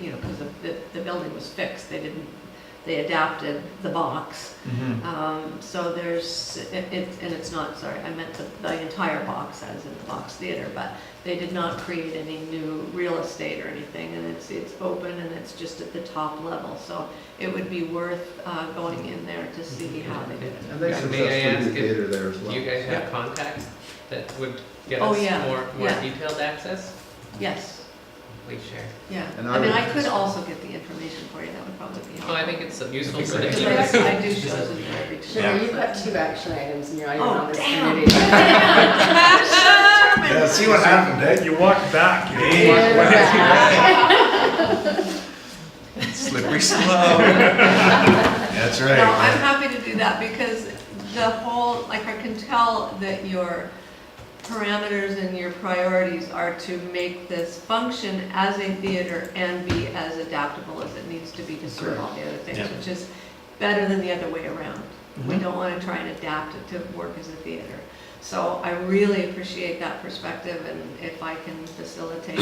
you know, because the building was fixed, they adapted the box. So there's, and it's not, sorry, I meant the entire box as in the box theater, but they did not create any new real estate or anything, and it's open and it's just at the top level. So it would be worth going in there to see how they did it. And they May I successfully ask do if theater there as well. Do you guys have contacts that would get Oh, us yeah, more yeah. detailed access? Yes, Please share. yeah. And I mean, would- I could also get the information for you, that would probably be Well, I helpful. think it's useful for the Because viewers. I do shows in there every Sure, day. you've got 2 action items and you're not even Oh, on this damn. committee. Yeah, see what happened, eh? You walked back. You didn't Yeah. walk away. Yeah. Slippery slope. That's right. No, I'm happy to do that because the whole, like I can tell that your parameters and your priorities are to make this function as a theater and be as adaptable as it needs to be to serve all the other things, Yeah. which is better than the other way around. We don't want to try and adapt it to work as a theater. So I really appreciate that perspective, and if I can facilitate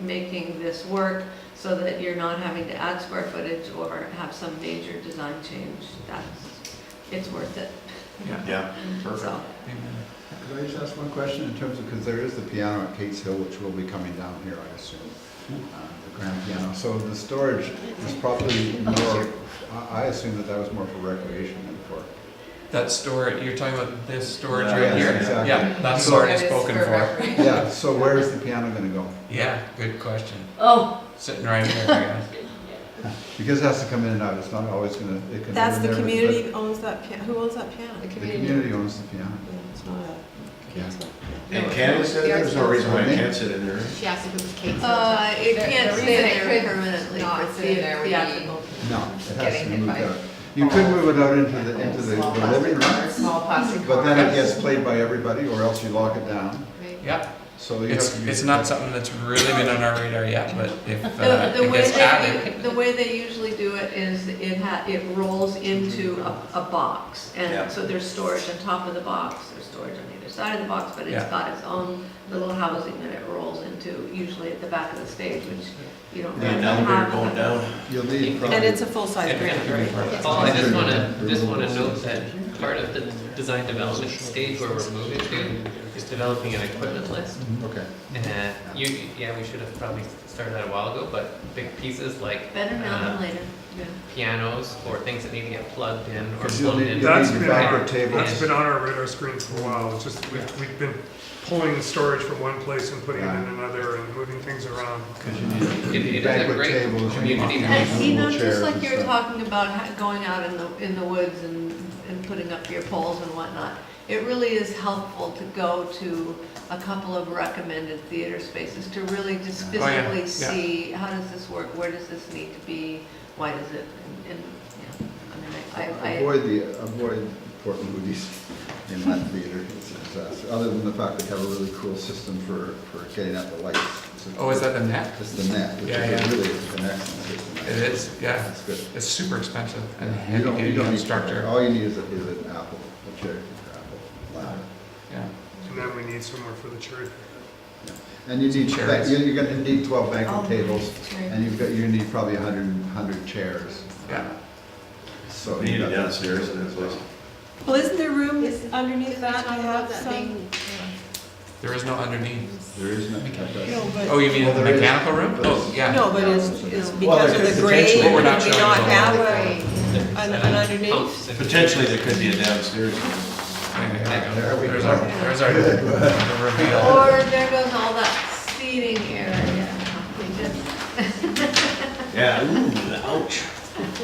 making this work so that you're not having to add square footage or have some major design change, it's worth it. Yeah, So, Could I just ask one question in terms of, because there is the piano at Kate's Hill, which will be coming down here, I assume, the grand piano. So the storage is probably more, I assume that was more for recreation than for. That storage, you're talking about this storage Yeah, right yes, here? exactly. Yeah, that's So- already That is spoken for for. recreation. Yeah, so where is the piano gonna go? Yeah, good question. oh, Sitting right here, I guess. Because it has to come in and out, it's not always gonna, it can. That's live the in there, community owns that piano. Who owns that piano? The but The community. community owns the piano. It's not a. Yeah. And can it sit there? There's no reason why it can't sit in there. She asked if it was Kate's. it can't The stay reason it there could permanently not for sit there would be theatrical. No, it has to Getting be hit moved by out. You could move it out into the Small living plastic room, cars, small plastic but then it cars. gets played by everybody, or else you lock it down. Right. Yeah, So you have it's, to. it's not something that's really been on our radar yet, but if The it way gets added. the way they usually do it is it rolls into a box. Yeah. And so there's storage on top of the box, there's storage on either side of the box, but it's Yeah. got its own little housing that it rolls into, usually at the back of the stage, which you don't The really elevator have. going down. You'll need probably. And it's a full-size Yeah, grand, right? Paul, I just wanna note that part of the design development stage where we're moving to is developing an equipment list. Okay. And we should have probably started that a while ago, but big pieces like Better now than later, yeah. pianos or things that need to get plugged in or Because you'll plugged need, in. you'll That's need been your on banquet our- tables. That's been on our radar screen for a while. It's just, we've been pulling the storage from one place and putting it in another and moving things around. Because you need It is a banquet great tables. community and And you know, movable just chairs like and you were stuff. talking about going out in the woods and putting up your poles and whatnot, it really is helpful to go to a couple of recommended theater spaces to really just Oh, yeah, physically yeah. see, how does this work, where does this need to be, why does it, and, I mean, I Avoid Port Moody's in that theater. It's a disaster. Other than the fact they have a really cool system for getting at the lights. Oh, is that the net? It's the net, which Yeah, is yeah. really an excellent system. It is, yeah. That's good. It's super expensive and You heavy don't duty need instructor. All you need is an apple, a cherry picker apple ladder. Yeah. And then we need somewhere for the cherry. And you need, Chairs. you're gonna need 12 banquet Oh, tables, cherry. and you need probably 100 chairs. Yeah. So We need you it got downstairs in that place. Well, isn't there room underneath that? I have some. There is no underneath. There is no. No, but. Oh, you mean Well, the there is, mechanical room? but Oh, it's- yeah. No, but is Well, because there of could the grade, potentially- Well, we're would not we showing not all have Great. an underneath? Pumps and- Potentially, there could be a downstairs. There we There's go. our the reveal. or there goes all that seating area. We just- Yeah, ooh, ouch.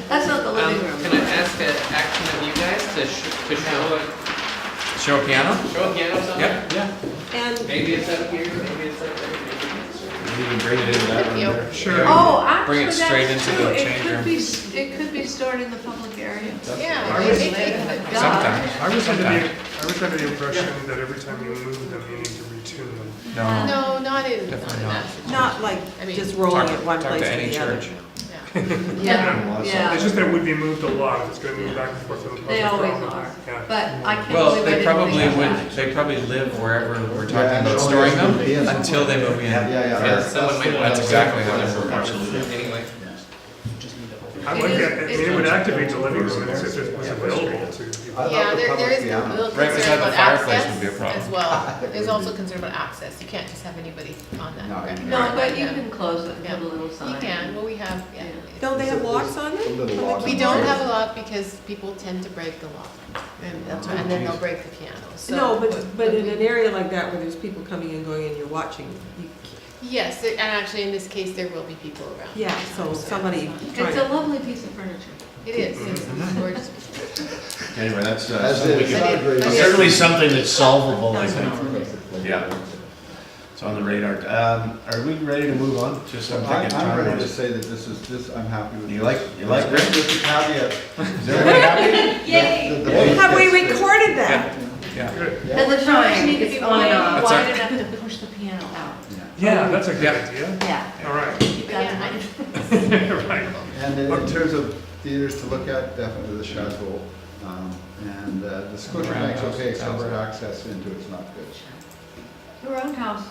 That's not the living room. Can I ask an action of you guys to show Show a piano? a piano somewhere? Yep, yeah. And Maybe it's up here, maybe it's up there. You can bring it into that room there. Sure. Oh, actually, Bring it that's straight into true. the It change could room. be, it could be stored in the public area. Yeah. I it- was- it- it could. Sometimes. I was under Sometimes. the impression that every time you move them, you need to retune them. No. No, not in Definitely that not. situation. not like I mean, just rolling Talk- it one talk place to to any the other. church. Yeah. Yeah, It's yeah, just that it would be moved a lot, if it's gonna move back and forth to the public. they always realm. are, Yeah. but I can't Well, believe I they didn't probably think of would, that. they probably live wherever we're Yeah, talking and about it's storing them always gonna be in until they move in. Yeah, yeah. Yeah, someone might want That's to. exactly how they work. Absolutely. Anyway. I like that, I mean, it would activate the living room if it was available to people. I love Yeah, the there public is a piano. little Right concern beside the about fireplace would be a access problem. as well. There's also concern about access. You can't just have anybody on that. No, you ground. No, but you Yeah. can close it and put a little sign. You can, well, we have, yeah. Don't they have locks on A it? little lock. We don't have a lock because people tend to break the lock. And then they'll break the piano, so. No, but in an area like that where there's people coming and going and you're watching, you, Yes, and actually in this case, there will be people around. yeah, so somebody trying It's a to. lovely piece of furniture. It is, it's gorgeous. Anyway, that's As something we is, can, not great. But it- certainly something that's solvable, I think. Yeah. It's on the radar. Are we ready to move on? Just I'm thinking I'm ready to time-wise. say that this, I'm happy with. You this. like With Rick? the caveat. Is everybody happy? Yay! Have we recorded that? Yeah. And the drawing need to is be on and off. That's Wide our- enough to push the piano out. Yeah, that's a good idea. Yeah. All right. Yeah, Right. And in terms of theaters to look at, definitely the Chazelle. And the Scotiabank's okay, except access into it's not good. The roundhouse.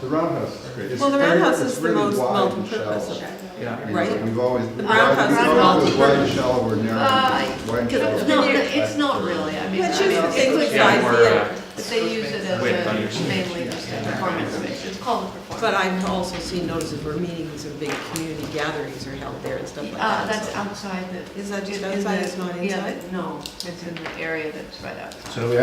The Roundhouse is great. It's Well, the very- Roundhouse it's is the really most wide and multi-purpose. shallow. Yeah. You know, Right. We've always. The Roundhouse is we've always wide and multi-purpose. shallow or narrow. Wide and shallow. It's not really, I mean. Let's I mean, use the it could same be, Yeah, size we're, theater. but they use it as Wait, a understood. mainly just a performance space. It's called a performance. But I've also seen notices where meetings or big community gatherings are held there and stuff like that. That's so- outside the. Is that just in the- outside, it's not yeah, inside? but no, it's in the area that's right outside. So we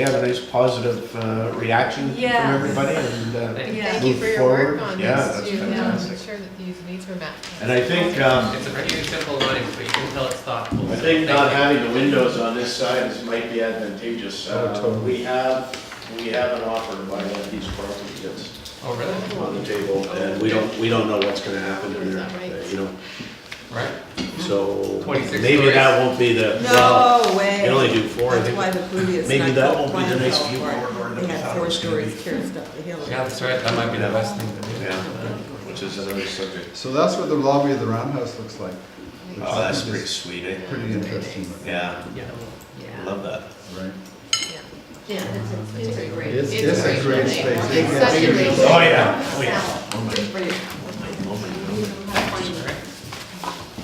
have a nice positive reaction from Yeah. everybody and Yeah. Thank you Move for your forward. work on Yeah, this. that's to, fantastic. Make sure that these needs were met. and I think, It's a pretty simple line, but you can tell it's thoughtful. I so think thank not you. having the windows on this side might be advantageous. Oh, totally. We have an offer to buy that piece of property that's Oh, really? on the table, and we don't know what's gonna happen to Is there, that right? you know, Right? so 26 maybe stories. that won't be the, well, No you way. can only do four, I That's think. why the previous. Maybe that won't be the plan nice called view for it. corridor that They we had thought it 4 was gonna stories be. carried up the hill. Yeah, that's right, that might be the best thing to do. Yeah, which is another subject. So that's what the lobby of the Roundhouse looks like. which Oh, that's I think pretty is sweet, eh? Pretty interesting. Yeah, Yeah. love that. Right. Yeah, it's a great. It's a great building. space. It's such a great. Oh, yeah, oh, yeah.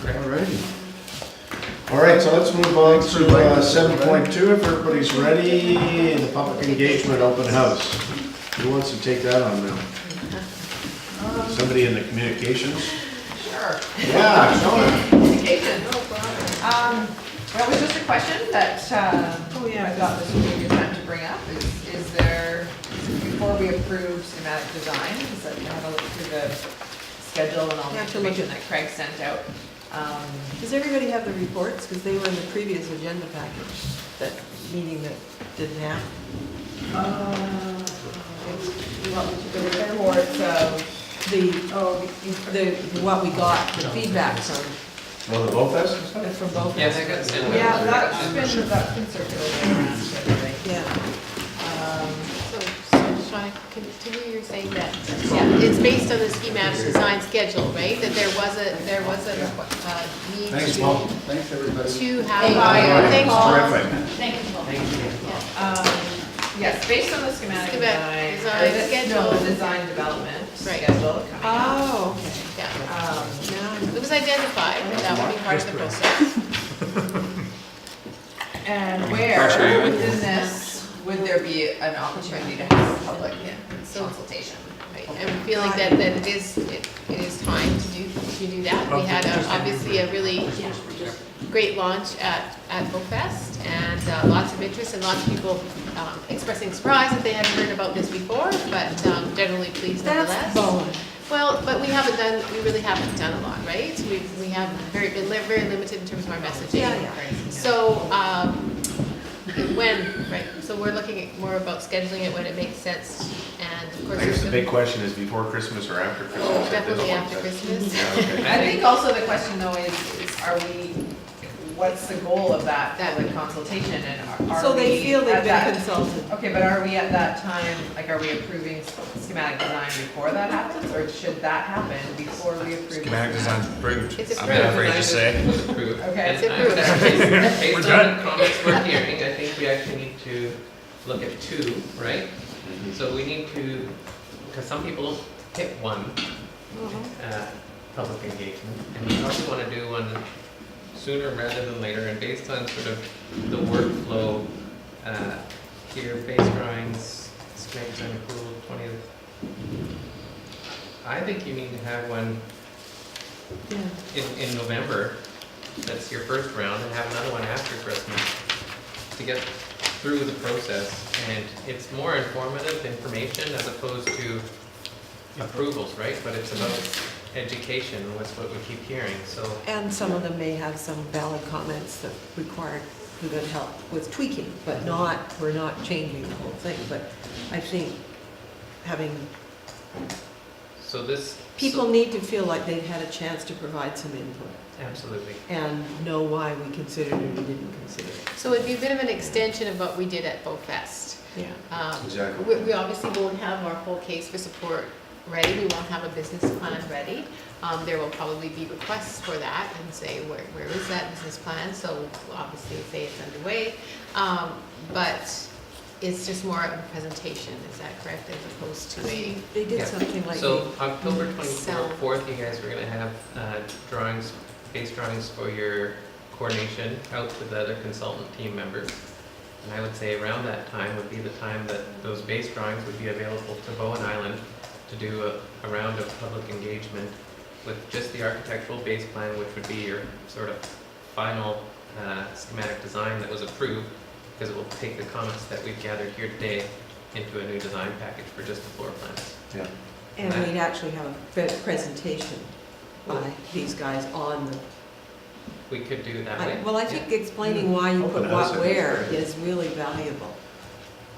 Alrighty. All right, so let's move on to 7.2, if everybody's ready, the public engagement open house. Who wants to take that on now? Somebody in the communications? Sure. Yeah, Shona. Communication. That was just a question that, I thought this would be a good time to bring up, is there, before we approve schematic design, is that, have a look through the schedule and all the You have to look information at- that Craig sent out. Does everybody have the reports? Because they were in the previous agenda package, that meeting that didn't happen. You want me to go with the reports of, What we got, the feedback from, Well, the Bow Fest and stuff? from both. Yeah, they got sent. yeah, that's been circulated around everything. Yeah. So Shauna, continue, you're saying that, yeah, it's based on the schematic design schedule, right? That there was a need Thanks, to Paul. Thanks, everybody. have. Thanks, Paul. Terrific. Yes, based on the schematic Schematic design, design schedule. No, the design development Right. schedule coming up. Oh, okay. Yeah, it was identified, that that would be part of the process. And Pressure you where in. within this, would there be an opportunity to have public consultation? Right, and we feel like that it is time to do that. We had obviously a really great launch at BoFest, and lots of interest and lots of people expressing surprise that they hadn't heard about this before, but generally pleased nonetheless. That's bone. Well, but we really haven't done a lot, right? We have been very limited in terms of our messaging. Yeah. So, so we're looking at more about scheduling it when it makes sense, and of course. I guess the big question is before Christmas or after Christmas at this Definitely point? after Christmas. Yeah, okay. I think also the question though is are we what's the goal of that public consultation, and are So they we feel they've at been that- consulted. Okay, but are we at that time, like, are we approving schematic design before that happens, or should that happen before we approve? Schematic design's approved. It's I'm approved. afraid to say. Was approved. Okay. And It's I would approved. actually, based We're on done. the comments we're hearing, I think we actually need to look at two, right? So we need to, because some people hit one public engagement, and we probably want to do one sooner rather than later, and based on sort of the workflow, here, base drawings, schematic design approval, 20th. I think you need to have one in November, that's your first round, and have another one after Christmas to get through the process. And it's more informative information as opposed to approvals, right? But it's about education, that's what we keep hearing, so. And some of them may have some valid comments that require good help with tweaking, but not, we're not changing the whole thing. But I think having, So this. people need to feel like they've had a chance to provide some input Absolutely. and know why we considered it or didn't consider it. So it'd be a bit of an extension of what we did at BoFest. Yeah. Exactly. We obviously won't have our full case for support ready, we won't have a business plan ready. There will probably be requests for that and say, where is that business plan? So we'll obviously say it's underway. But it's just more of a presentation, is that correct, as opposed to a, They did Yeah. something like. So October Sell. 24th, you guys were gonna have drawings, base drawings for your coordination out to the other consultant team members. And I would say around that time would be the time that those base drawings would be available to Bowen Island to do a round of public engagement with just the architectural base plan, which would be your sort of final schematic design that was approved, because it will take the comments that we've gathered here today into a new design package for just the floor plans. Yeah. And we'd actually have a presentation by these guys on the, We could do it that way. well, I think explaining why you put Open house, what I think, where right. is really valuable.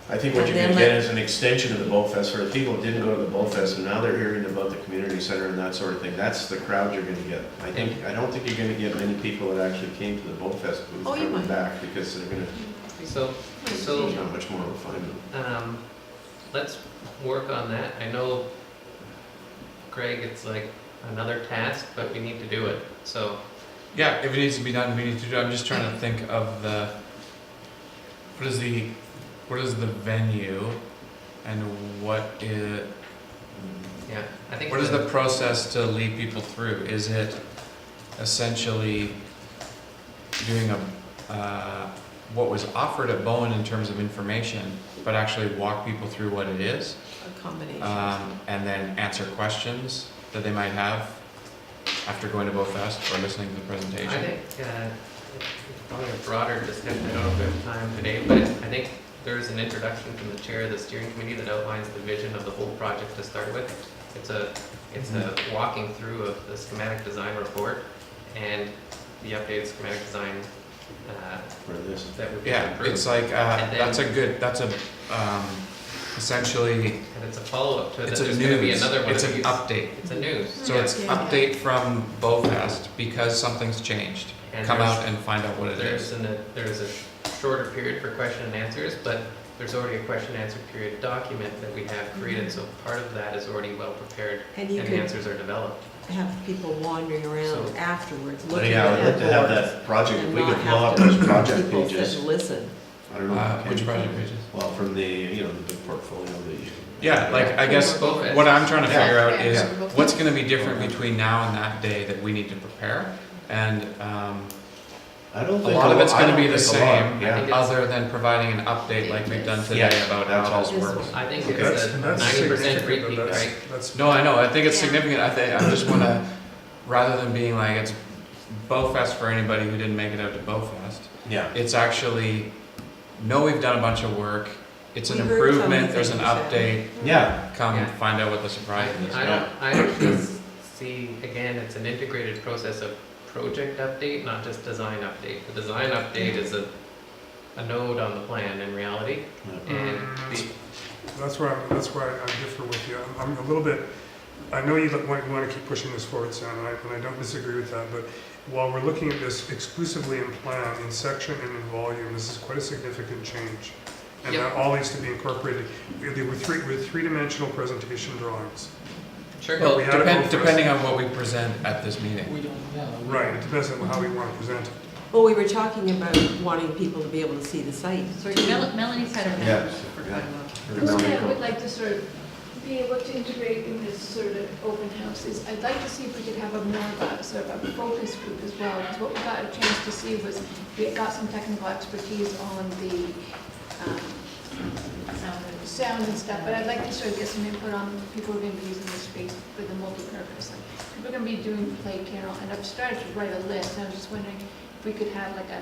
I think what And you're then gonna get let- is an extension of the Bow Fest, for the people who didn't go to the Bow Fest, and now they're hearing about the community center and that sort of thing. That's the crowd you're gonna get. I don't think you're gonna get many people that actually came to the Bow Fest booth Oh, you coming might. back, because they're gonna, So, there's not much more refinement. let's work on that. I know, Greg, it's like another task, but we need to do it, so. Yeah, if it needs to be done, we need to do it. I'm just trying to think of what is the venue and what is, Yeah, I think. what is the process to lead people through? Is it essentially doing what was offered at Bowen in terms of information, but actually walk people through what it is, A combination. and then answer questions that they might have after going to BoFest or listening to the presentation? I think it's probably a broader discussion. I don't know if we have time today, but I think there's an introduction from the chair of the steering committee that outlines the vision of the whole project to start with. It's a walking through of the schematic design report and the updated schematic design For this. that would be Yeah, approved. it's like, And then- that's a, essentially, And it's a follow-up to that. it's a There's gonna be news, another one it's of an these. update. It's a news. So it's Yeah. update from BoFest because something's changed. And Come there's- out and find out what it is. There's a shorter period for question and answers, but there's already a question and answer period document that we have created, so part of that is already well prepared And and you the could answers are developed. have people wandering around So- afterwards, But looking yeah, at I'd the like to have boards. that project, if and we not could have pull out to- those project people pages. sit and listen. I don't know. Which project pages? Well, from the, the big portfolio that you. Yeah, like, I guess, BoFest. what I'm trying to figure out Yeah. is, Yeah. what's gonna be different between now and that day that we need to prepare? And, I don't a think. lot of it's I gonna don't be the think a lot, same, Yeah. think other than providing an update like we've done today Yes, about that's how all. this works. I think That's- it's a that's 90% significant, repeat, but right? that's- No, I know, I think it's Yeah. significant, I just wanna, rather than being like, it's BoFest for anybody who didn't make it out to BoFest, Yeah. it's actually, no, we've done a bunch of work, it's an We heard some of the improvement, there's an things you update, Yeah. come Yeah. find out what the surprise is. I actually see, again, it's an integrated process of project update, not just design update. The design update is a node on the plan in reality, and the, That's where I differ with you. I'm a little bit I know you want to keep pushing this forward, Sam, and I don't disagree with that, but while we're looking at this exclusively in plan, in section and in volume, this is quite a significant change. And Yep. that all needs to be incorporated. They were three-dimensional presentation drawings. Sure. Well, we had it both Depending on what we present at this meeting. Right, it depends on how we want to present it. Well, we were talking about wanting people to be able to see the site. Sorry, Melanie's had her hand Yes. up for quite a while. One I would like to sort of be able to integrate in this sort of open house is, I'd like to see if we could have a more of a sort of a focus group as well, because what we got a chance to see was, we got some technical expertise on the sound and stuff, but I'd like to sort of get some input on people who are gonna be using this space for the multi-purpose. Like, we're gonna be doing play carol, and I've started to write a list, and I was just wondering if we could have like a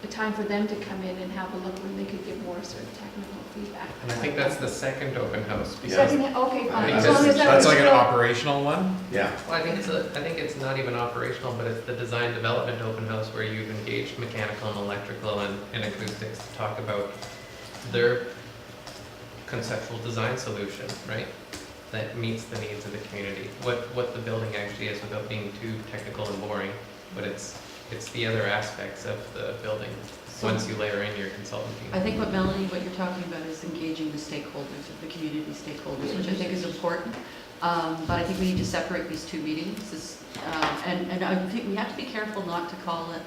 time for them to come in and have a look when they could give more sort of technical feedback. And I think that's the second open house. because- Second, okay, fine. think As long as that That's was like an still- operational one? Yeah. Well, I think it's not even operational, but it's the design development open house where you've engaged mechanical and electrical and acoustics to talk about their conceptual design solution, right? That meets the needs of the community. What the building actually is without being too technical and boring, but it's the other aspects of the building, So- once you layer in your consultant I team. think what Melanie, what you're talking about is engaging the stakeholders, the community stakeholders, which I think is important. But I think we need to separate these two meetings. And I think we have to be careful not to call it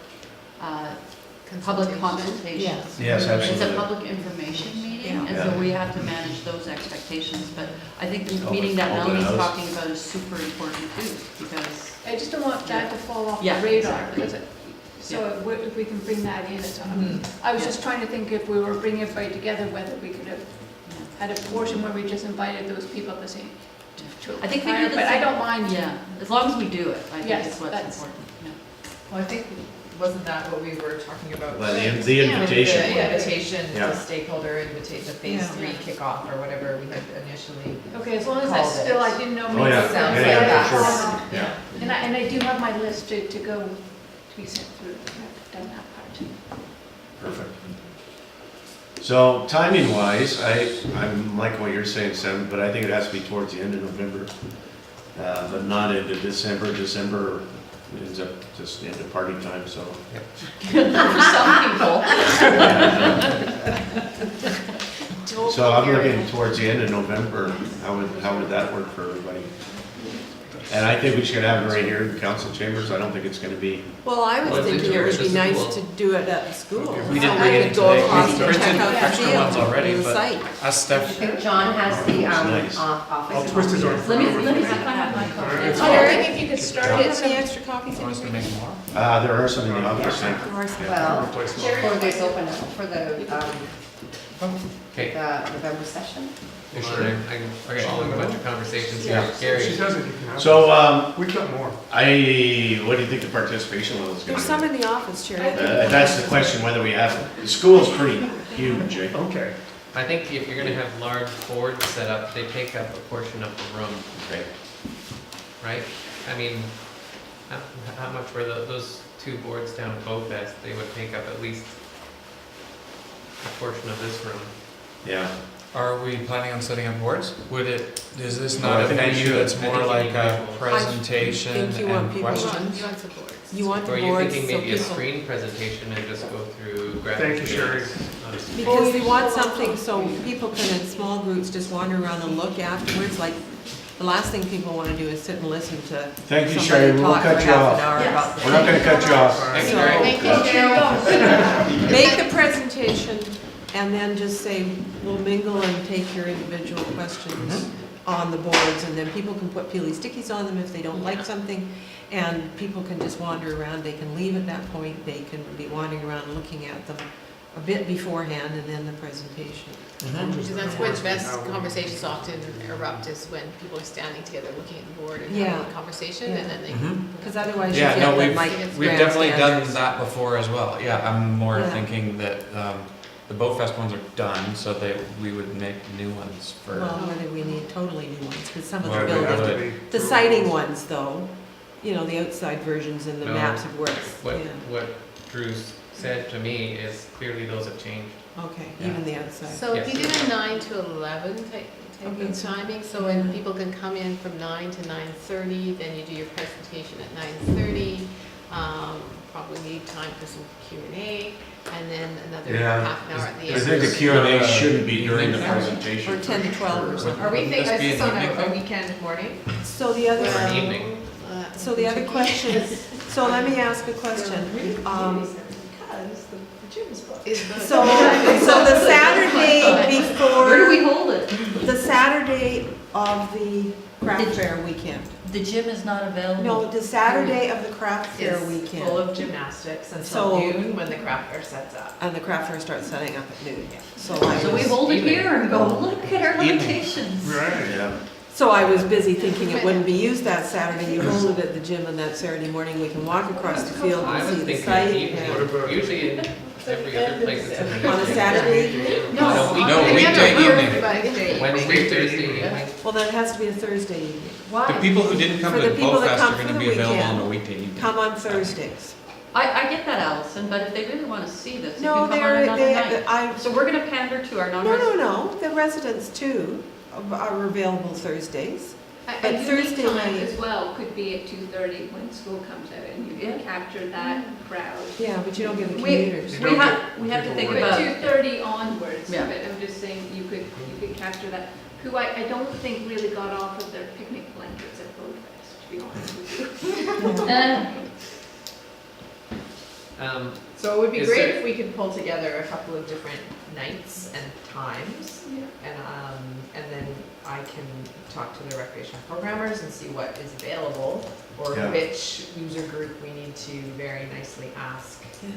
public consultation. Yes, It's a absolutely. public information meeting, Yeah. and so Yeah. we have to manage those expectations. But I think the Open- meeting that open Melanie's house. talking about is super important too, because I just don't want that to fall off the Yeah, radar, exactly. because so if we can bring that in, it's, Mm-hmm. I was just trying to think if we were bringing everybody together, whether we could have had a portion where we just invited those people to say, to I think we retire, do the but I same- don't mind. Yeah, as long as we do it, I think Yes, is what's that's- important. Yeah. Well, I think, wasn't that what we were talking about? Well, the Yeah, invitation. The invitation, Yeah. the stakeholder invitation, the phase Yeah. 3 kickoff or whatever we had initially. Okay, as long as that's Called still, it. I didn't know. Oh, maybe yeah. it's- Sounds Yeah, like yeah, for that's- sure. Yeah. And I do have my list to go, to be sent through, I've done that part too. Perfect. So timing wise, I'm like what you're saying, Sam, but I think it has to be towards the end of November. But not into December. December ends up just into party time, so. For some people. So I'm looking towards the end of November. How would that work for everybody? And I think we should have it right here in the council chambers. I don't think it's gonna be, Well, I Well, was it's thinking it would be just nice cool. to do it at the school. We So didn't I bring could it go today. across We and printed check out the extra field ones already, and the but- site. Us, Steph, think John has the Nice. office. I'll twist his arm. Let me see if I have my copy. It's Oh, I think if you could start Do you it, have any extra copies? wants to make more? there are some in the office. I think. There are some. Well, Replacement. for this open, for the Okay, November session. you're sure I'm following a bunch of conversations here. If she Gary, doesn't, you can have. So, We've got more. what do you think the participation level is gonna There's be? some in the office, Sherry. That's the question, whether we have, the school's pretty huge, eh? Okay. I think if you're gonna have large boards set up, they take up a portion of the room, Okay. right? I mean, how much were those two boards down at BoFest? They would take up at least a portion of this room. Yeah. Are we planning on setting up boards? Is this Well, not I a think we venue should. that's I more think you like need a visuals. presentation think you want and people to- questions? You want some boards. You want Or the are you boards thinking so maybe a people, screen presentation and just go through graphic? Thank you, Sherry. aids? because we want something so people can, in small groups, just wander around and look afterwards. Like, the last thing people want to do is sit and listen to Thank you, Sherry, somebody we won't talk for cut you half an off. hour Yes. about this. We're not gonna cut you off. Thank you, So- Gary. Thank you, Cheryl. Make the presentation and then just say, we'll mingle and take your individual questions on the boards, and then people can put peely stickies on them if they don't like something, and people can just wander around. They can leave at that point, they can be wandering around looking at them a bit beforehand, and then the presentation. Because that's when best conversations often erupt, is when people are standing together looking at the board and having Yeah. a conversation, Yeah. and then they. Mhm. Because otherwise you Yeah, get no, the we've, like we've definitely done grandstanders. that before as well. Yeah, I'm more Yeah. thinking that the BoFest ones are done, so that we would make new ones for, Well, whether we need totally new ones, because some of Well, the we buildings, have to be- the sighting ones though, you know, the outside versions and the No. maps of where it's, What, yeah, what Drew's said to me is clearly those have changed. okay, Yeah. even the outside. So if Yes. you did a 9 to 11 in timing, so when people can come in from 9 to 9:30, then you do your presentation at 9:30. Probably need time for some Q&A, and then another Yeah. half an hour at the I end. think the Q&A shouldn't be during the presentation. Or 10 to 12 or something. Are we thinking, Wouldn't is this this be on an evening a thing? weekend morning? So the other, Or an evening. so the other question is, so let me ask a question. Because the gym is booked. Is the- So the Saturday before. Where do we hold it? The Saturday of the craft fair weekend. The gym is not available. No, the Saturday of the craft fair Is full weekend. of gymnastics until So- noon when the craft fair sets up. And the craft fair starts setting up at noon. So So we hold it here and go, look at our Evening. limitations. Right. Yeah. So I was busy thinking it wouldn't be used that Saturday. You hold it at the gym, and that Saturday morning we can walk across the field I and was see the thinking site. evening, What about- usually in every other place it's in the On a evening. Saturday? No, No, weekday. weekday evening. Wednesday, Thursday evening. Well, then it has to be a Thursday evening. The people who didn't come For to the people that BoFest come are for gonna the be available weekend, on a weekday evening. Come on Thursdays. I get that, Allison, but if they really want to see this, they No, can come on another night. I, So we're gonna pander to our no, non-residents. no, the residents too are available Thursdays. But A Thursday unique time night- as well could be at 2:30 when school comes out and you can capture that crowd. Yeah, but you don't get the We- commuters. You We don't have, get we have to people think working. But about, 2:30 onwards, Yeah. but I'm just saying you could capture that, who I don't think really got off of their picnic blankets at Boat Fest, to be honest with you. So it would be Is great there- if we could pull together a couple of different nights and times. Yeah. And then I can talk to the recreational programmers and see what is available or Yeah. which user group we need to very nicely ask. Yeah.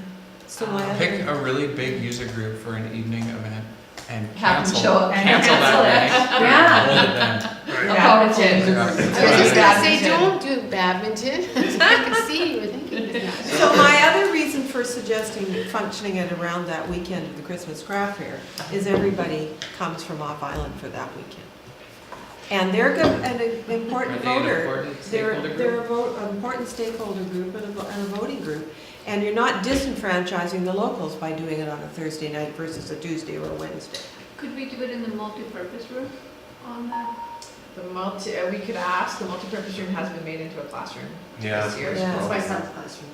So my Pick other, a really big user group for an evening event and Have them cancel, show up. cancel Cancel that it. day. Yeah. Hold it then. Right. Badminton. I was just gonna say, don't do badminton. I can see you were thinking of that. so my other reason for suggesting functioning at around that weekend of the Christmas craft fair is everybody comes from off island for that weekend. And they're an important Are they an voter. important They're, stakeholder they're group? an important stakeholder group and a voting group. And you're not disenfranchising the locals by doing it on a Thursday night versus a Tuesday or a Wednesday. Could we do it in the multi-purpose room on the? We could ask, the multipurpose room has been made into a classroom Yeah. this year. Yeah. That's my son's classroom.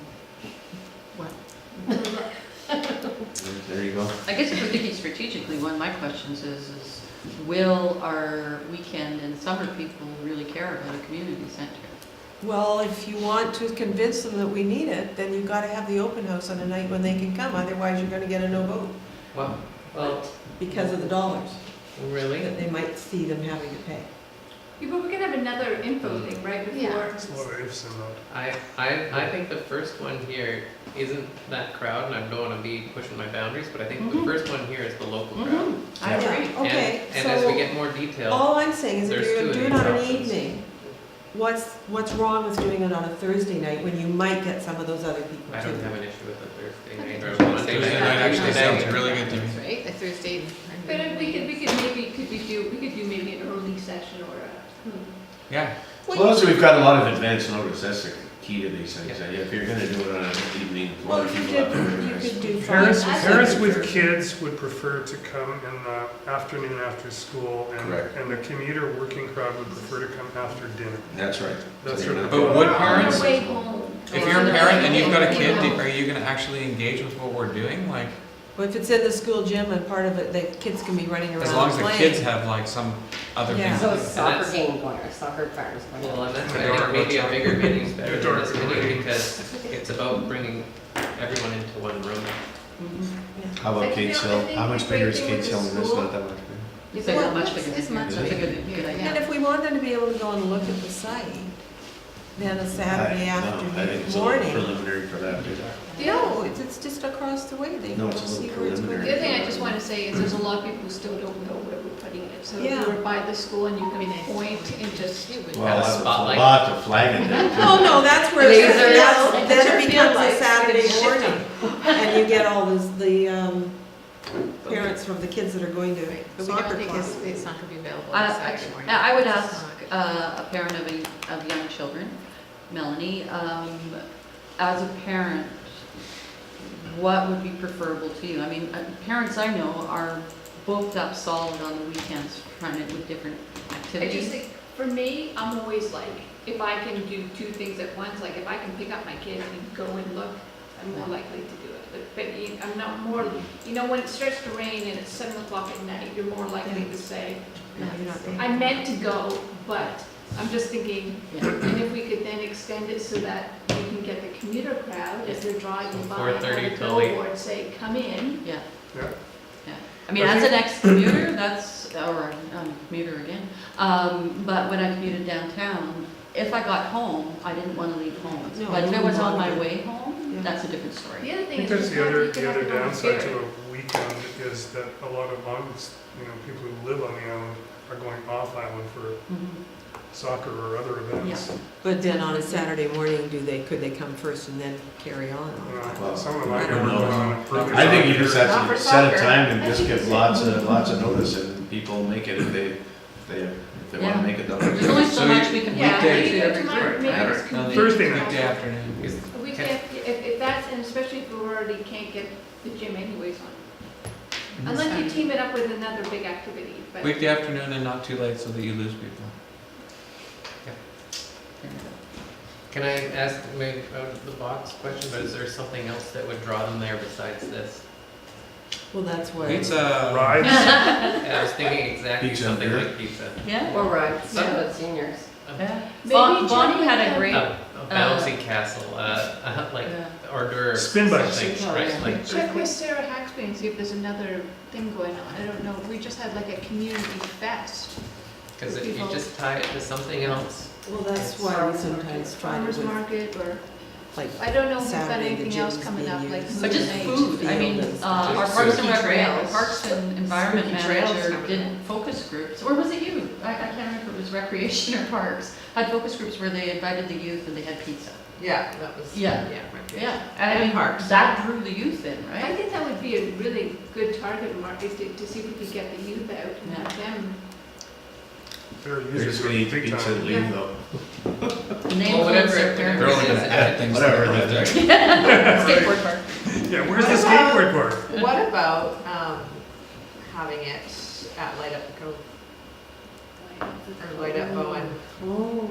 There you go. I guess if we're thinking strategically, one of my questions is will our weekend and summer people really care about a community center? Well, if you want to convince them that we need it, then you've got to have the open house on a night when they can come, otherwise you're going to get a no vote Well, because of the dollars really? that they might see them having to pay. Yeah, but we can have another info thing, right, Yeah. before. It's a lot of ifs and that. I think the first one here isn't that crowd, and I don't want to be pushing my boundaries, but I think the Mhm. first one here is the local crowd. I agree. Okay, And as we so get more detail, all I'm saying is if there's you're two going of to do it these on an options. evening, what's wrong with doing it on a Thursday night when you might get some of those other people I too? don't have an issue with the Thursday night or Tuesday Monday Tuesday night. night actually Tuesday sounds night. really good to me. Right, a Thursday. But if we could maybe, we could do maybe an early session or a. Yeah, As long as we've got a lot of advance notice, that's the key to these things. If you're gonna do it on an evening, a lot Well, of you people have to could organize. do Parents, five. parents with kids would prefer to come in the afternoon after school, Correct. and the commuter working crowd would prefer to come after dinner. That's right. That's So you're right. not- But would Or on parents- the way home. if you're a parent and you've got a kid, are you gonna actually engage with what we're doing? Like, Well, if it's in the school gym and part of it, the kids can be running around as long as the playing. kids have like some other Yeah. thing. So to do. soccer that's- game going, or soccer practice going. Well, and that's, The I dark think maybe a room. bigger venue is better The than dark this room. venue because it's about bringing everyone into one room. How about Kate's Hill? How much bigger is Kate's Hill than this? Not that much bigger. You say not much bigger. It's much That's a bigger. good idea. And if we want them to be able to go and look at the site, then a Saturday No, I think afternoon, it's a little morning. preliminary for that. No, it's just across the way, they No, can it's a see little where it's going. The other thing I just want to say is there's a lot of people who still don't know where we're putting it. So if Yeah. you were by the school and you Be can nice. point and just. It would- Well, Have a that's a spotlight. lot to flag it there. No, no, that's where, Lasers. then it becomes a Lights, Saturday it's morning. And you get all the parents from the kids that are going to Right, but we don't soccer think clubs. it's not gonna be available on Saturday morning. I would It's ask not. a parent of young children, Melanie, as a parent, what would be preferable to you? I mean, parents I know are booked up solid on the weekends, trying to, with different I just activities. think, for me, I'm always like, if I can do two things at once, like if I can pick up my kids and go and look, I'm more likely to do it. But I'm not more, when it starts to rain and it's 7 o'clock at night, you're more likely to say, No, you're not there. I meant to go, but I'm just thinking, Yeah. and if we could then extend it so that you can get the commuter crowd as they're driving So by and 4:30 have a till 8. billboard say, come in. Yeah. Yeah. Yeah. I mean, as an ex-commuter, that's, or commuter again, but when I commuted downtown, if I got home, I didn't want to leave home. No, But if you it was on wouldn't my want to. way home, Yeah. that's a different story. The other I thing think is. that's you the have- other, you can the have other your own downside spirit. to a weekend is that a lot of people who live on the island are going off island for Mhm. soccer or other events. But then on a Saturday morning, could they come first and then carry on? Well, some of them I I never don't know know. on a perfect I think you soccer just year. have Not for to set a soccer. time and I just think give it's- lots of notice and people make it if they want Yeah. to make it. There's only so So much we can Yeah, do maybe to every tomorrow- group, maybe right? it's No, the Thursday night. Weekday afternoon. We can't, if that's, and especially if we already can't get the gym anyways on. Unless you team it up with another big activity, but. Weekday afternoon and not too late so that you lose people. Can I ask maybe out of the box question, but is there something else that would draw them there besides this? Well, that's why. Pizza. Rides, Yeah, I was thinking exactly Pizza something beer. like pizza. Yeah. Or rides, Yeah. but seniors. Yeah. Maybe Bonnie check had with a them. great, A bouncy castle, like yeah. hors d'oeuvres. Spin bikes. something, right, like Check with Sarah Haxby and see if there's another thing going on. I don't know. We just had like a community fest. because if you just tie it to something else, Well, that's why we sometimes try to, Farmers with, market or, like, I don't know if we've got Saturday, the anything else gym's coming being up, like. used. But just food, I mean, our Just Parks and spooky Recreation, trails. Parks and Environment Spooky trails Manager coming did up. focus groups, or was it you? I can't remember if it was Recreation or Parks, had focus groups where they invited the youth and they had pizza. Yeah, that was. Yeah. right. Yeah, and I mean, Parks. that drew the youth in, I right? think that would be a really good target market to see if we could get the youth out and have them. they're They're users just of gonna eat big pizza time. and leave though. And they well, whatever influence their it They're parents. only gonna add things to Whatever, their that's project. Skateboard park. Yeah, where's the What about- skateboard park? What about, having it at Light Up the Cove? Or Light Up Bowen? oh,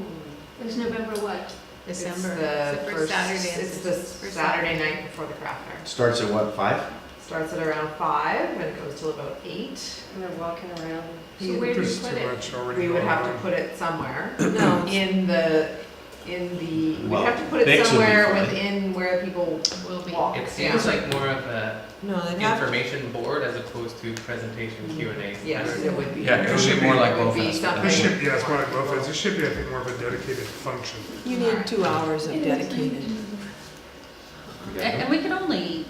It's November what? December. It's the first Saturday. It's the first Saturday night before the craft fair. Starts at what, 5? Starts at around 5 and it goes till about 8. And they're walking around. So where do you There's put too it? much already We would going have to on. put it somewhere no, we'd Well, have to put it Nick's would be somewhere fine. within where people Will be. walk. it seems like more of a no, they'd have, information board as opposed to presentation Q and A. Yes, it would be. Yeah, it should be more like It would be Bowfest. something- This should, yeah, it's more like both, it should be, I think, more of a dedicated function. you need 2 hours of dedicated. And we can only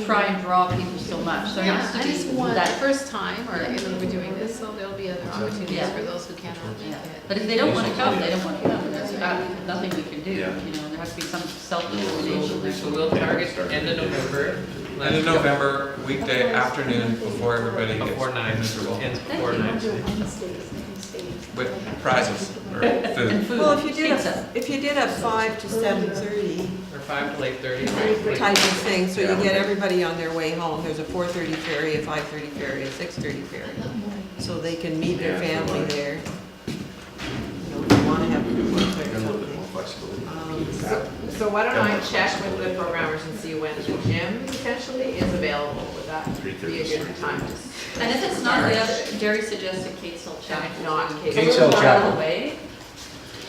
try and draw people so much, so it Yeah, has and to it's be one, that. first time, or, we're doing this, so there'll be other opportunities Yeah. for those who cannot make Yeah. it. But if they don't want to come, they don't want to come, there's nothing we can do, Yeah. there has to be some self-determination there. So we'll target end of November. End of November, weekday afternoon before everybody gets Before 9, miserable. ends before 9. With prizes or And food. food, Well, pizza. if you did a 5 to 7:30 Or 5 till 8:30, right? type of thing, so you Yeah. get everybody on their way home, there's a 4:30 ferry, a 5:30 ferry, a 6:30 ferry, so they can meet their Yeah, family right. there. If you wanna have a work A or little bit something. more flexibility. So why don't I check with the programmers and see when the gym potentially is available, would that be a good time? And if it's not the other, Jerry suggested Catesville Chapel. If not, It's a Catesville little far out of Chapel. the way.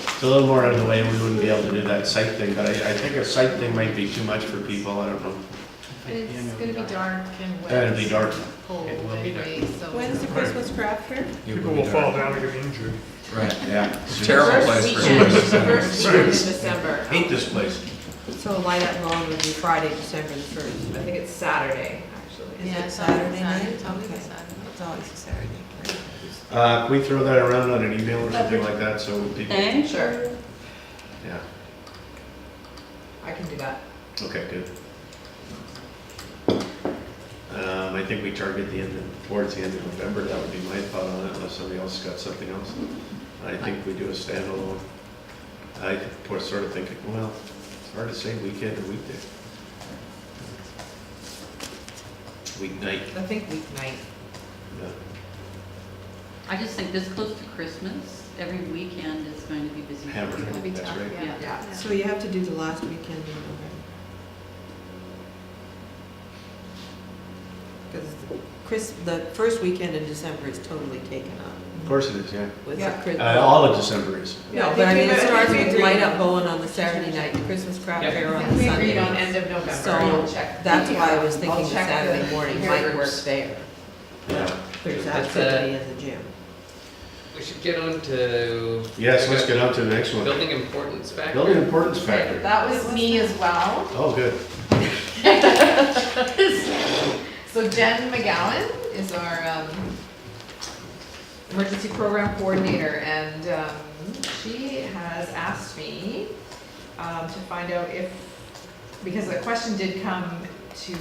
It's a little more out of the way, we wouldn't be able to do that site thing, but I think a site thing might be too much for people, I don't know. And it's gonna be dark and wet. And it'll be dark. Cold It will be anyway, so. When's the Christmas craft fair? You People would will be fall dark. down and get injured. Right. Yeah. Terrible First place for weekend, seniors. first weekend in December. Hate this place. So Light Up Lawn would be Friday, December the 1st. I think it's Saturday, actually. Is Yeah, it it's always Saturday night? It's always a Okay. Saturday. It's always a Saturday. Can we throw that around on an email or something like that, so people, And Sure, yeah, I can do that. okay, good. I think we target towards the end of November, that would be my thought on it, unless somebody else got something else. I think we do a standalone. I sort of think, well, it's hard to say weekend or weekday. Weeknight. I think weeknight. I just think this close to Christmas, every weekend is going to be busy. for Hammered, people. It'll be that's tough, right. yeah. Yeah. So you have to do the last weekend in November. Because the first weekend in December is totally taken up Of course it is, yeah. with the Yeah. Christmas. All of December is. No, I but I think mean, we- it starts I think with we light agreed. up Bowen on the Saturday night, the Christmas craft Yep. fair I on think the we Sunday. agreed on end of November. So, I'll check That's the, why I was I'll thinking the check Saturday the morning hair might work groups. there. Yeah. There's That's, activity in the gym. We should get on to. Yes, let's get on to the next one. Building importance factor. Building importance Okay, factor. that was me as well. Oh, good. So Jen McGowan is our emergency program coordinator, and she has asked me to find out if, because a question did come to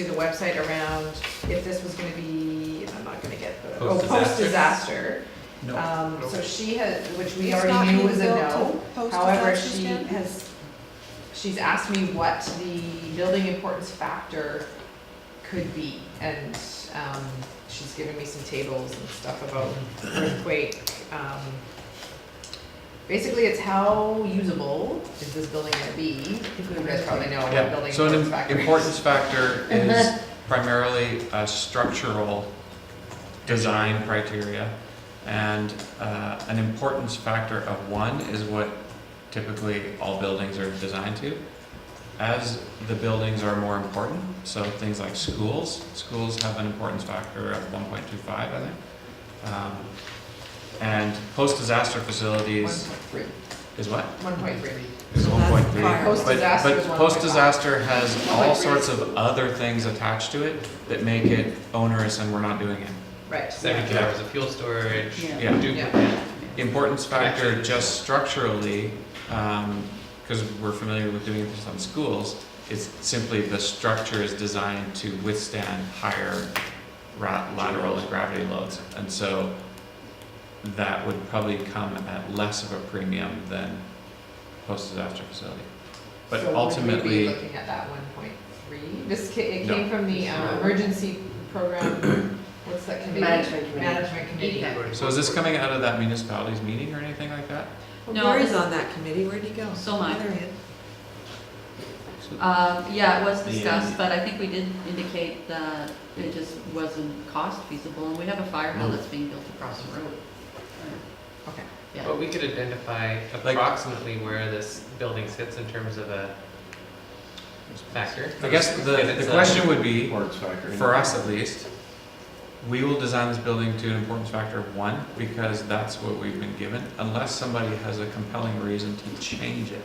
the website around if this was gonna be, I'm not gonna get the, post-disaster. No. So she has, which we It's not already knew being was a built no. to post However, disaster she standards? she's asked me what the building importance factor could be, and she's given me some tables and stuff about earthquake. Basically, it's how usable is this building gonna be? You guys probably know what Yeah, building so importance an factor is. importance factor is primarily a structural design criteria. And an importance factor of 1 is what typically all buildings are designed to. As the buildings are more important, so things like schools have an importance factor of 1.25, I think. And post-disaster facilities 1.3. is what? 1.3. Is So that's 1.3. fire. Post-disaster is But 1.5. post-disaster has all 1.3. sorts of other things attached to it that make it onerous and we're not doing it. Right. 72 hours of fuel storage. Yeah. Yeah. duplicate. Importance factor just structurally, because we're familiar with doing this on schools, is simply the structure is designed to withstand higher lateral and gravity loads. And so that would probably come at less of a premium than post-disaster facility. But So ultimately, would we be looking at that 1.3? It No. came from the emergency program, what's that committee? Management committee. Management committee. so is this coming out of that municipality's meeting or anything like that? Well, No, Gary's this- on that committee, where'd he go? So am I. Oh, there he is. Yeah, it was discussed, but I think we did indicate that it just wasn't cost feasible, and we have a fire hall that's being built across the road. Okay. Yeah. But we could identify approximately where this building sits in terms of a factor. I guess And the it's, question would be, Importance factor. for us at least, we will design this building to an importance factor of 1 because that's what we've been given, unless somebody has a compelling reason to change it.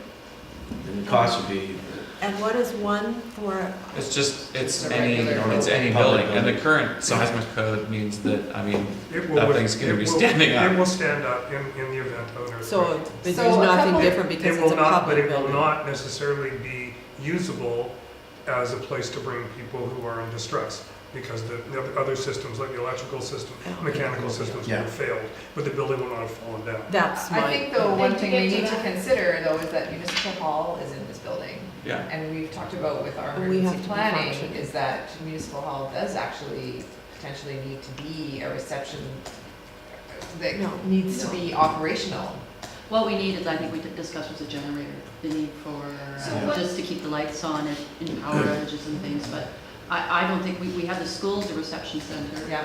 And the cost would be, And what is 1 for, It's just, it's It's a any, regular it's any public building, and the building. current seismic code means that, I mean, It will- that thing's gonna it be will- standing It up. will stand up in the event of an earthquake. so there's So a nothing couple- different because It it's will a not, but public it will building? not necessarily be usable as a place to bring people who are in distress, because the other systems, like the electrical system, Oh. mechanical systems will Yeah. have failed, but the building will not have fallen down. That's I my, think though, one Did you thing we get to need to that? consider though is that municipal hall is in this building. Yeah. And we've talked about with our And we have emergency to be planning, functioning. is that municipal hall does actually potentially need to be a reception that No. needs to be operational. What we need is, I think we discussed, was a generator, the need for, So what- just to keep the lights on in power outages and things, but I don't think, we have the schools, the reception center, Yeah.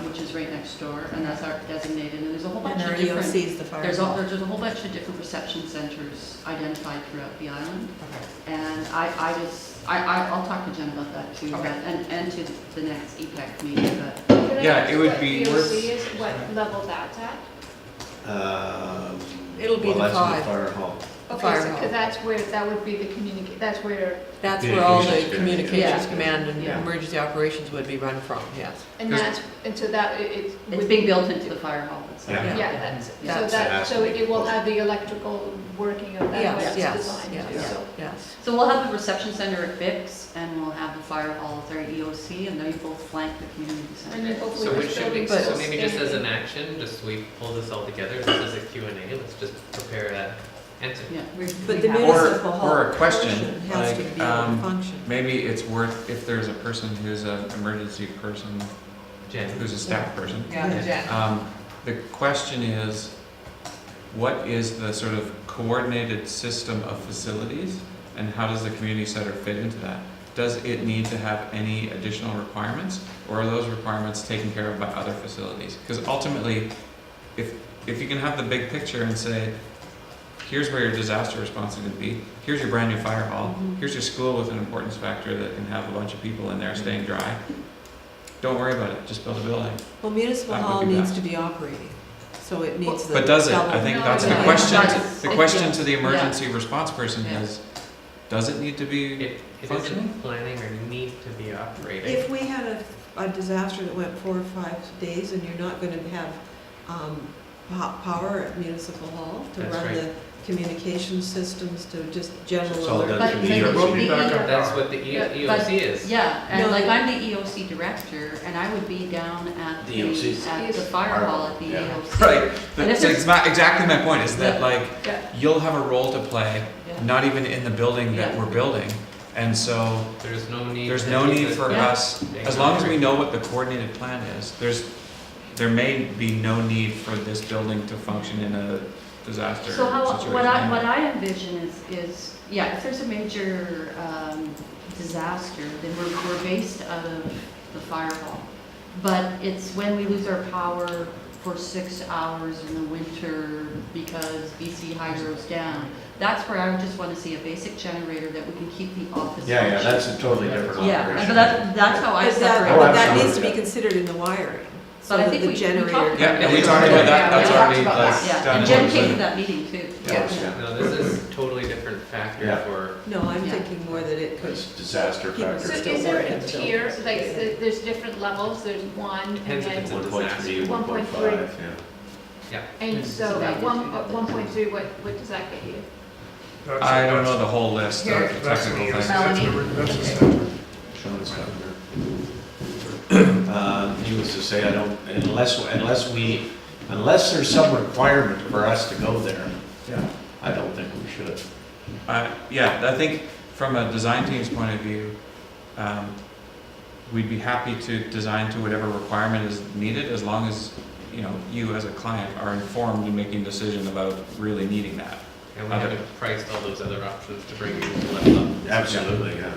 which is right next door, and that's our designated, and there's a whole bunch and our of different, EOC is the fire there's hall. a whole bunch of different reception centers identified throughout the island, Okay. and I'll talk to Jen about that too, Okay. and to the next EPEC meeting, but Can I Yeah, ask it would what be VOC worth- is, what level that's at? It'll be well, the that's in the 5. fire hall. Okay, Fire so, hall. 'cause that's where, that would be the that's where, That's where all the Communications communications Yeah. command and Yeah. emergency operations would be run from, yes. and Because- that's, and so that, it's. it's being built into the fire hall itself. Yeah. Yeah, that's, so That's- that, so it will have the electrical working of that, Yes, way it's yes, designed yes, to, so. yes. So we'll have the reception center at Bix, and we'll have the fire hall at our EOC, and they both flank the community And then center. hopefully So this which should we, building so will maybe just stay as in- an action, just so we pull this all together, this is a Q&A, let's just prepare a answer. Yeah. But the have- municipal hall or a question, portion has to like, be able to function. maybe it's worth, if there's a person who's an emergency person Jen. who's a staff person. Yeah, Jen. The question is, what is the sort of coordinated system of facilities, and how does the community center fit into that? Does it need to have any additional requirements, or are those requirements taken care of by other facilities? Because ultimately, if you can have the big picture and say, here's where your disaster response is going to be, here's your brand new fire hall, here's your school with an importance factor that can have a bunch of people in there staying dry, don't worry about it, just build a building. Well, municipal That would hall be needs best. to be operating, so it meets the. But does it? double- I think No, that's it the doesn't. question, That's- the question yeah. to the emergency response person Yeah. is, does it need to be? It Functioning? isn't planning or need to be operating. If we had a disaster that went 4 or 5 days and you're not gonna have, power at municipal hall to That's run right. the communication systems, to just general It's all alert. done But through the- the We'll be the- back up. That's what the Yeah, EOC is. Yeah, and No. like I'm the EOC director, and I would be down at EOC. at the fire hall at the Yeah. EOC. Right, And if that's there's- exactly my point, is that Yeah. like, Yeah. you'll have a role to play, Yeah. not even in the building that Yeah. we're building. And so, There's no need. there's to no meet need with for the- us, as long as we know what the coordinated plan is, there may be no need for this building to function in a disaster So how, situation. what I envision is, yeah, if there's a major, disaster, then we're based out of the fire hall. But it's when we lose our power for 6 hours in the winter because BC Hydro's down. That's where I would just want to see a basic generator that we can keep the office Yeah, functioning. that's a totally different Yeah, operation. but that's how I But separate Oh, that, it. that needs to absolutely. be considered in the wiring, so But I that think the we talked generator. about Yeah, and we talked about that, that's Yeah, we already talked about like that. Yeah, done. and Jen and came to done. that meeting too. Yeah. No, this is a totally different factor Yeah. for, No, I'm Yeah. thinking more that it could, It's disaster People So factor. is there a tier, like, there's different levels, there's 1, and Depends if then, it's a 1.3, 1.5, 1.3. yeah. and so at 1.3, what does that get you? That's- I don't know the whole list Here. of That's an technical EOC, things. that's a standard. Showing stuff here. Needless to say, I don't, unless there's some requirement for us to go there, I don't think we should. Yeah, I think from a design team's point of view, we'd be happy to design to whatever requirement is needed, as long as, you as a client are informed in making a decision about really needing that. and we haven't priced all those other options to bring you left up. Absolutely, yeah.